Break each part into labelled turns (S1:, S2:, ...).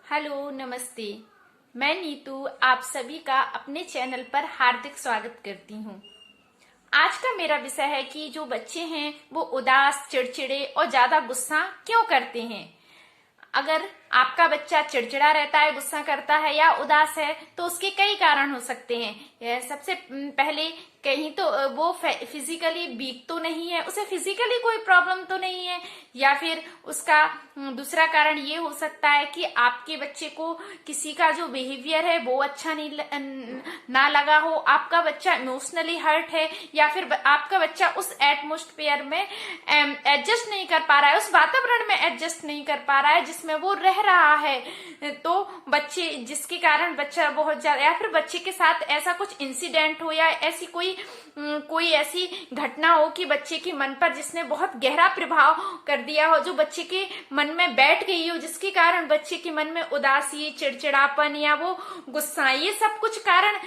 S1: Hello नमस्ते। मैं नीतू आप सभी का अपने चैनल पर हार्दिक स्वागत करती हूँ। आज का मेरा विषय है कि जो बच्चे हैं वो उदास, चिड़चिड़े और ज्यादा गुस्सा क्यों करते हैं। अगर आपका बच्चा चिड़चिड़ा रहता है, गुस्सा करता है या उदास है तो उसके कई कारण हो सकते हैं। सबसे पहले कहीं तो वो फिजिकली वीक तो नहीं है, उसे फिजिकली कोई प्रॉब्लम तो नहीं है, या फिर उसका दूसरा कारण ये हो सकता है कि आपके बच्चे को किसी का जो बिहेवियर है वो अच्छा नहीं ना लगा हो, आपका बच्चा इमोशनली हर्ट है, या फिर आपका बच्चा उस एटमोस्फेयर में एडजस्ट नहीं कर पा रहा है, उस वातावरण में एडजस्ट नहीं कर पा रहा है जिसमें वो रह रहा है। तो बच्चे जिसके कारण बच्चा बहुत ज्यादा, या फिर बच्चे के साथ ऐसा कुछ इंसिडेंट हो या ऐसी कोई ऐसी घटना हो कि बच्चे के मन पर जिसने बहुत गहरा प्रभाव कर दिया हो, जो बच्चे के मन में बैठ गई हो, जिसके कारण बच्चे के मन में उदासी, चिड़चिड़ापन या वो गुस्सा, ये सब कुछ कारण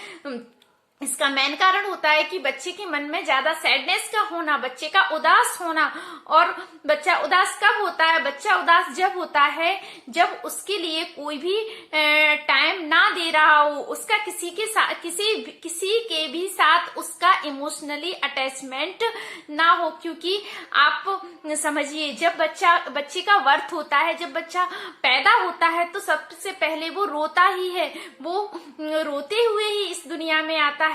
S1: इसका मेन कारण होता है कि बच्चे के मन में ज्यादा सैडनेस का होना, बच्चे का उदास होना। और बच्चा उदास कब होता है? बच्चा उदास जब होता है जब उसके लिए कोई भी टाइम ना दे रहा हो, उसका किसी के साथ किसी के भी साथ उसका इमोशनली अटैचमेंट ना हो। क्योंकि आप समझिए, जब बच्चे का बर्थ होता है, जब बच्चा पैदा होता है तो सबसे पहले वो रोता ही है, वो रोते हुए ही इस दुनिया में आता है।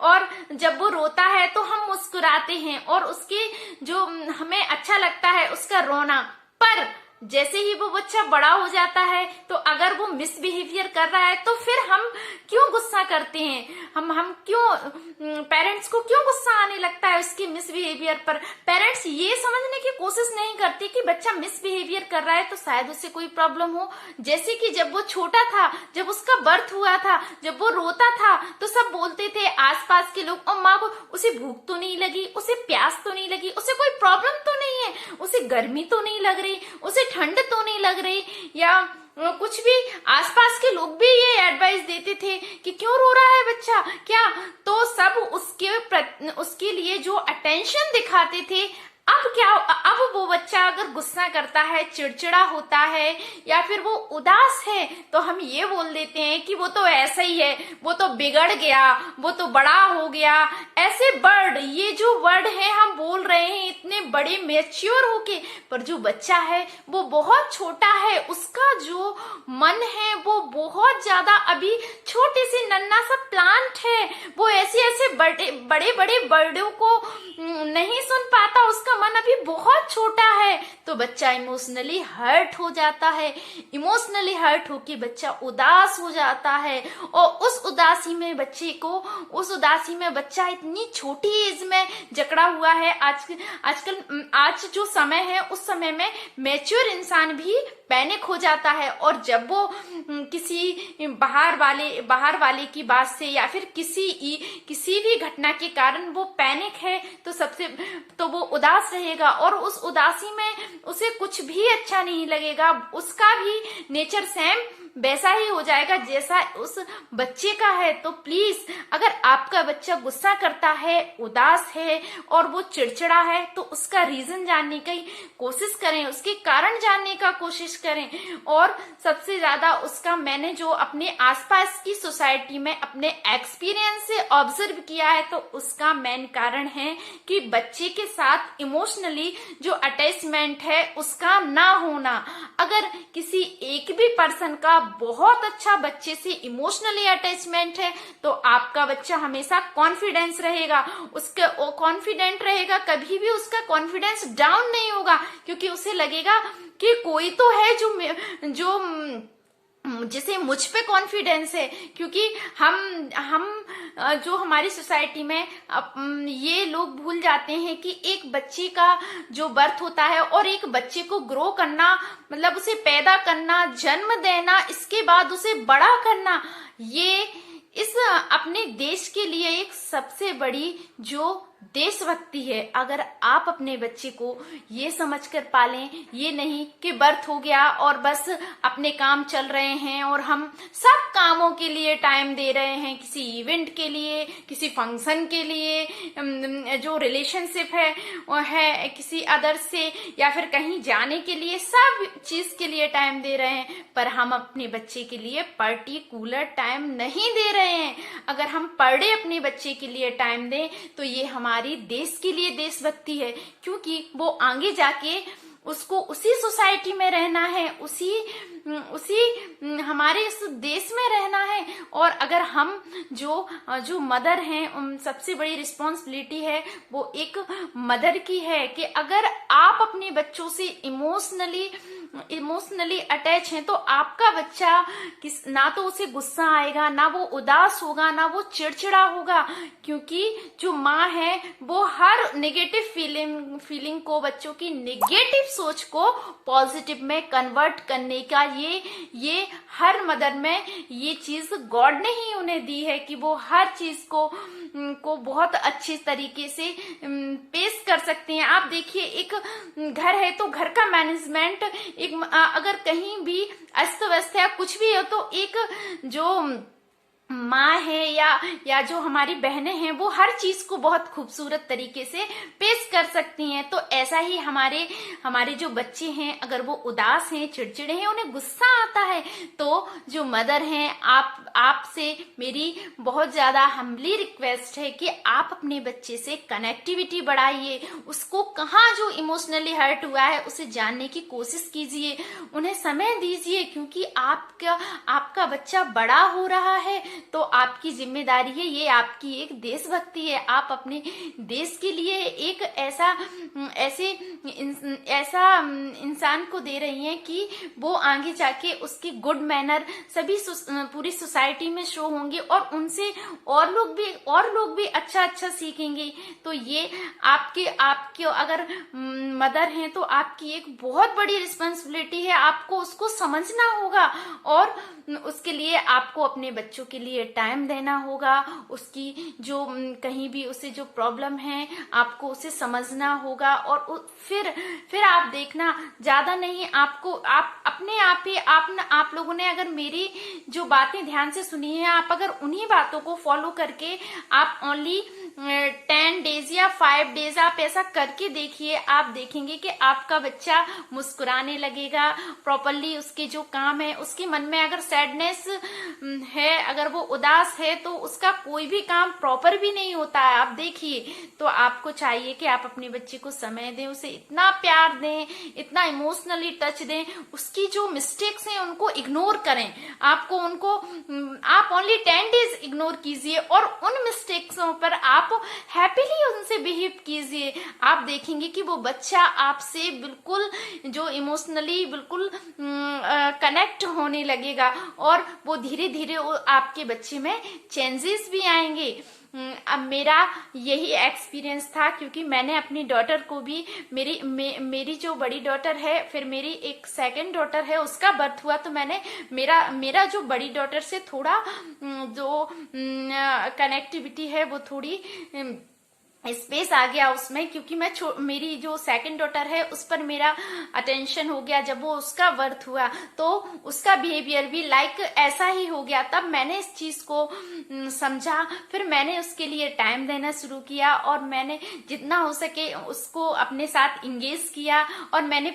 S1: और जब वो रोता है तो हम मुस्कुराते हैं और उसके जो हमें अच्छा लगता है उसका रोना। पर जैसे ही वो बच्चा बड़ा हो जाता है तो अगर वो मिसबिहेवियर कर रहा है तो फिर हम क्यों गुस्सा करते हैं? हम क्यों, पेरेंट्स को क्यों गुस्सा आने लगता है उसके मिसबिहेवियर पर? पेरेंट्स ये समझने की कोशिश नहीं करते कि बच्चा मिसबिहेवियर कर रहा है तो शायद उससे कोई प्रॉब्लम हो। जैसे कि जब वो छोटा था, जब उसका बर्थ हुआ था, जब वो रोता था तो सब बोलते थे आसपास के लोग, और माँ को, उसे भूख तो नहीं लगी, उसे प्यास तो नहीं लगी, उसे कोई प्रॉब्लम तो नहीं है, उसे गर्मी तो नहीं लग रही, उसे ठंड तो नहीं लग रही, या कुछ भी। आसपास के लोग भी ये एडवाइस देते थे कि क्यों रो रहा है बच्चा, क्या? तो सब उसके लिए जो अटेंशन दिखाते थे। अब क्या, अब वो बच्चा अगर गुस्सा करता है, चिड़चिड़ा होता है या फिर वो उदास है तो हम ये बोल देते हैं कि वो तो ऐसा ही है, वो तो बिगड़ गया, वो तो बड़ा हो गया। ऐसे वर्ड, ये जो वर्ड है हम बोल रहे हैं इतने बड़े मैच्योर होके, पर जो बच्चा है वो बहुत छोटा है, उसका जो मन है वो बहुत ज्यादा अभी छोटे से नन्हा सा प्लांट है, वो ऐसे बड़े बड़े वर्डों को नहीं सुन पाता, उसका मन अभी बहुत छोटा है। तो बच्चा इमोशनली हर्ट हो जाता है, इमोशनली हर्ट होके बच्चा उदास हो जाता है। और उस उदासी में बच्चा इतनी छोटी एज में जकड़ा हुआ है। आज जो समय है उस समय में मैच्योर इंसान भी पैनिक हो जाता है। और जब वो किसी बाहर वाले की बात से या फिर किसी भी घटना के कारण वो पैनिक है तो वो उदास रहेगा, और उस उदासी में उसे कुछ भी अच्छा नहीं लगेगा, उसका भी नेचर सेम वैसा ही हो जाएगा जैसा उस बच्चे का है। तो प्लीज, अगर आपका बच्चा गुस्सा करता है, उदास है और वो चिड़चिड़ा है तो उसका रीजन जानने की कोशिश करें, उसके कारण जानने का कोशिश करें। और सबसे ज्यादा उसका, मैंने जो अपने आसपास की सोसाइटी में अपने एक्सपीरियंस से ऑब्जर्व किया है, तो उसका मेन कारण है कि बच्चे के साथ इमोशनली जो अटैचमेंट है उसका ना होना। अगर किसी एक भी पर्सन का बहुत अच्छा बच्चे से इमोशनली अटैचमेंट है तो आपका बच्चा हमेशा कॉन्फिडेंस रहेगा, उसका कॉन्फिडेंट रहेगा, कभी भी उसका कॉन्फिडेंस डाउन नहीं होगा, क्योंकि उसे लगेगा कि कोई तो है जो जिसे मुझ पे कॉन्फिडेंस है। क्योंकि हम जो हमारी सोसाइटी में ये लोग भूल जाते हैं कि एक बच्चे का जो बर्थ होता है और एक बच्चे को ग्रो करना, मतलब उसे पैदा करना, जन्म देना, इसके बाद उसे बड़ा करना, ये इस अपने देश के लिए एक सबसे बड़ी जो देशभक्ति है। अगर आप अपने बच्चे को ये समझकर पालें, ये नहीं कि बर्थ हो गया और बस अपने काम चल रहे हैं और हम सब कामों के लिए टाइम दे रहे हैं, किसी इवेंट के लिए, किसी फंक्शन के लिए, जो रिलेशनशिप है किसी अदर से, या फिर कहीं जाने के लिए, सब चीज के लिए टाइम दे रहे हैं, पर हम अपने बच्चे के लिए पर्टिकुलर टाइम नहीं दे रहे हैं। अगर हम पर डे अपने बच्चे के लिए टाइम दें तो ये हमारी देश के लिए देशभक्ति है, क्योंकि वो आगे जाके उसको उसी सोसाइटी में रहना है, उसी हमारे इस देश में रहना है। और अगर हम जो मदर हैं, सबसे बड़ी रिस्पॉन्सिबिलिटी है वो एक मदर की है कि अगर आप अपने बच्चों से इमोशनली अटैच हैं तो आपका बच्चा ना तो उसे गुस्सा आएगा, ना वो उदास होगा, ना वो चिड़चिड़ा होगा, क्योंकि जो माँ है वो हर नेगेटिव फीलिंग को, बच्चों की नेगेटिव सोच को पॉजिटिव में कन्वर्ट करने का ये हर मदर में ये चीज गॉड ने ही उन्हें दी है कि वो हर चीज को बहुत अच्छी तरीके से पेश कर सकते हैं। आप देखिए, एक घर है तो घर का मैनेजमेंट, अगर कहीं भी अस्त व्यस्त है, कुछ भी हो, तो एक जो माँ है या जो हमारी बहनें हैं वो हर चीज को बहुत खूबसूरत तरीके से पेश कर सकती हैं। तो ऐसा ही हमारे जो बच्चे हैं, अगर वो उदास हैं, चिड़चिड़े हैं, उन्हें गुस्सा आता है, तो जो मदर हैं, आपसे मेरी बहुत ज्यादा हम्बली रिक्वेस्ट है कि आप अपने बच्चे से कनेक्टिविटी बढ़ाइए, उसको कहाँ जो इमोशनली हर्ट हुआ है उसे जानने की कोशिश कीजिए, उन्हें समय दीजिए, क्योंकि आपका बच्चा बड़ा हो रहा है तो आपकी जिम्मेदारी है, ये आपकी एक देशभक्ति है। आप अपने देश के लिए एक ऐसा इंसान को दे रही हैं कि वो आगे जाके उसके गुड मैनर सभी पूरी सोसाइटी में शो होंगे और उनसे और लोग भी अच्छा सीखेंगे। तो ये आपके अगर मदर हैं तो आपकी एक बहुत बड़ी रिस्पॉन्सिबिलिटी है, आपको उसको समझना होगा और उसके लिए आपको अपने बच्चों के लिए टाइम देना होगा। उसकी जो कहीं भी उसे जो प्रॉब्लम है आपको उसे समझना होगा और फिर आप देखना, ज्यादा नहीं, आपको अपने आप ही आप लोगों ने अगर मेरी जो बातें ध्यान से सुनी है, आप अगर उन्हीं बातों को फॉलो करके आप ओनली 10 डेज या 5 डेज आप ऐसा करके देखिए, आप देखेंगे कि आपका बच्चा मुस्कुराने लगेगा प्रॉपरली। उसके जो काम है, उसके मन में अगर सैडनेस है, अगर वो उदास है, तो उसका कोई भी काम प्रॉपर भी नहीं होता है। आप देखिए, तो आपको चाहिए कि आप अपने बच्चे को समय दें, उसे इतना प्यार दें, इतना इमोशनली टच दें, उसकी जो मिस्टेक्स हैं उनको इग्नोर करें। आप ओनली 10 डेज इग्नोर कीजिए और उन मिस्टेक्सों पर आप हैप्पीली उनसे बिहेव कीजिए। आप देखेंगे कि वो बच्चा आपसे बिल्कुल जो इमोशनली बिल्कुल कनेक्ट होने लगेगा और वो धीरे धीरे आपके बच्चे में चेंजेस भी आएंगे। अब मेरा यही एक्सपीरियंस था, क्योंकि मैंने अपनी डॉटर को भी मेरी जो बड़ी डॉटर है, फिर मेरी एक सेकंड डॉटर है, उसका बर्थ हुआ, तो मैंने मेरा जो बड़ी डॉटर से थोड़ा जो कनेक्टिविटी है वो थोड़ी स्पेस आ गया उसमें, क्योंकि मेरी जो सेकंड डॉटर है उस पर मेरा अटेंशन हो गया। जब वो उसका बर्थ हुआ तो उसका बिहेवियर भी ऐसा ही हो गया। तब मैंने इस चीज को समझा, फिर मैंने उसके लिए टाइम देना शुरू किया और मैंने जितना हो सके उसको अपने साथ इंगेज किया और मैंने